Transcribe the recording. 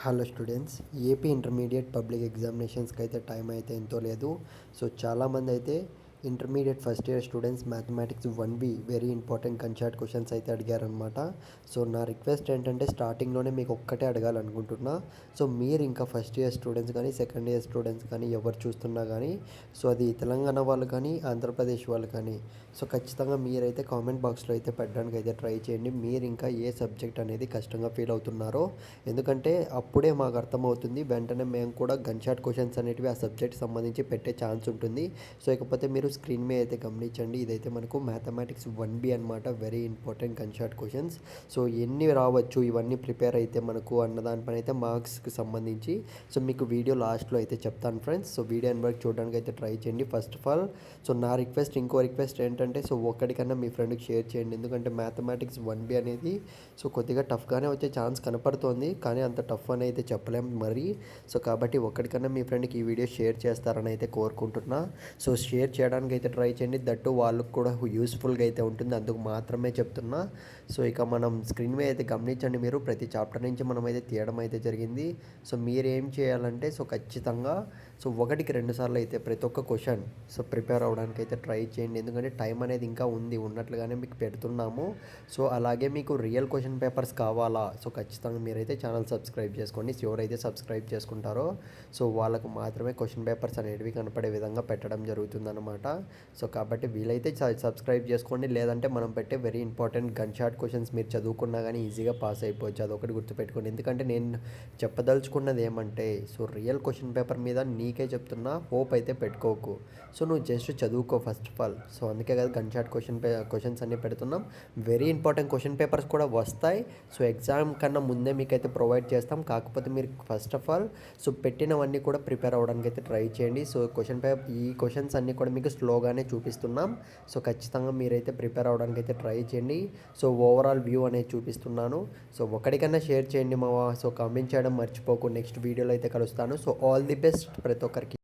Hello students, AP intermediate public ఎగ్జామినేషన్స్కి అయితే time అయితే ఎంతో లేదు. సో చాలామంది అయితే intermediate first year students mathematics 1B very important కన్షార్ట్ క్వశ్చన్స్ అయితే అడిగారనమాట. సో నా రిక్వెస్ట్ ఏంటంటే స్టార్టింగ్లోనే మీకు ఒక్కటే అడగాలనుకుంటున్నా. సో మీరు ఇంకా ఫస్ట్ ఇయర్ స్టూడెంట్స్ కానీ సెకండ్ ఇయర్ స్టూడెంట్స్ కానీ ఎవరు చూస్తున్నా కానీ, సో అది తెలంగాణ వాళ్ళు కానీ ఆంధ్రప్రదేశ్ వాళ్ళు కానీ, సో ఖచ్చితంగా మీరైతే కామెంట్ బాక్స్లో అయితే పెట్టడానికి అయితే ట్రై చేయండి. మీరు ఇంకా ఏ సబ్జెక్ట్ అనేది కష్టంగా ఫీల్ అవుతున్నారో, ఎందుకంటే అప్పుడే మాకు అర్థమవుతుంది. వెంటనే మేము కూడా గన్ షాట్ క్వశ్చన్స్ అనేటివి ఆ సబ్జెక్ట్ సంబంధించి పెట్టే ఛాన్స్ ఉంటుంది. సో ఇకపోతే మీరు స్క్రీన్ మీద అయితే గమనించండి. ఇదైతే మనకు మ్యాథమెటిక్స్ 1B అనమాట. Very important gun shot questions. So ఎన్ని రావచ్చు ఇవన్నీ ప్రిపేర్ అయితే మనకు అన్న దానిపైన అయితే మార్క్స్కి సంబంధించి సో మీకు వీడియో లాస్ట్లో అయితే చెప్తాను ఫ్రెండ్స్. సో వీడియో అండ్ వరకు చూడడానికి అయితే ట్రై చేయండి. ఫస్ట్ ఆఫ్ ఆల్ సో నా రిక్వెస్ట్, ఇంకో రిక్వెస్ట్ ఏంటంటే సో ఒక్కడికన్నా మీ ఫ్రెండ్కి షేర్ చేయండి. ఎందుకంటే మ్యాథమెటిక్స్ 1B అనేది సో కొద్దిగా టఫ్గానే వచ్చే ఛాన్స్ కనపడుతోంది, కానీ అంత టఫ్ అని అయితే చెప్పలేం మరి. సో కాబట్టి ఒక్కడికన్నా మీ ఫ్రెండ్కి ఈ వీడియో షేర్ చేస్తారని అయితే కోరుకుంటున్నా. సో షేర్ చేయడానికి అయితే ట్రై చేయండి. దట్టు వాళ్ళకు కూడా యూస్ఫుల్గా అయితే ఉంటుంది, అందుకు మాత్రమే చెప్తున్నా. సో ఇక మనం స్క్రీన్ మీద అయితే గమనించండి. మీరు ప్రతి చాప్టర్ నుంచి మనం అయితే తీయడం అయితే జరిగింది. సో మీరు ఏం చేయాలంటే సో ఖచ్చితంగా సో ఒకటికి 2 సార్లు అయితే ప్రతి ఒక్క క్వశ్చన్ సో ప్రిపేర్ అవ్వడానికి అయితే ట్రై చేయండి. ఎందుకంటే టైం అనేది ఇంకా ఉంది, ఉన్నట్లుగానే మీకు పెడుతున్నాము. సో అలాగే మీకు రియల్ క్వశ్చన్ పేపర్స్ కావాలా, సో ఖచ్చితంగా మీరైతే ఛానల్ సబ్స్క్రైబ్ చేసుకోండి. ఎవరైతే సబ్స్క్రైబ్ చేసుకుంటారో సో వాళ్ళకు మాత్రమే క్వశ్చన్ పేపర్స్ అనేటివి కనపడే విధంగా పెట్టడం జరుగుతుందన్నమాట. సో కాబట్టి వీలైతే సబ్స్క్రైబ్ చేసుకోండి. లేదంటే మనం పెట్టే very important gun shot questions మీరు చదువుకున్నా కానీ ఈజీగా పాస్ అయిపోవచ్చు. అదొకటి గుర్తుపెట్టుకోండి. ఎందుకంటే నేను చెప్పదలుచుకున్నది ఏమంటే సో రియల్ క్వశ్చన్ పేపర్ మీద నీకే చెప్తున్నా, హోప్ అయితే పెట్టుకోకు. సో నువ్వు జస్ట్ చదువుకో ఫస్ట్ ఆఫ్ ఆల్. సో అందుకే కదా గన్ షాట్ క్వశ్చన్స్ అన్నీ పెడుతున్నాం. వెరీ ఇంపార్టెంట్ క్వశ్చన్ పేపర్స్ కూడా వస్తాయి. సో ఎగ్జామ్ కన్నా ముందే మీకైతే ప్రొవైడ్ చేస్తాం. కాకపోతే మీరు ఫస్ట్ ఆఫ్ ఆల్ సో పెట్టినవన్నీ కూడా ప్రిపేర్ అవ్వడానికి అయితే ట్రై చేయండి. సో ఈ క్వశ్చన్స్ అన్నీ కూడా మీకు స్లోగానే చూపిస్తున్నాం. సో ఖచ్చితంగా మీరైతే ప్రిపేర్ అవ్వడానికి అయితే ట్రై చేయండి. సో ఓవరాల్ వ్యూ అనేది చూపిస్తున్నాను. సో ఒకటికన్నా షేర్ చేయండి మావా. సో కామెంట్ చేయడం మర్చిపోకు. నెక్స్ట్ వీడియోలో అయితే కలుస్తాను. సో ఆల్ ది బెస్ట్ ప్రతి ఒక్కరికి.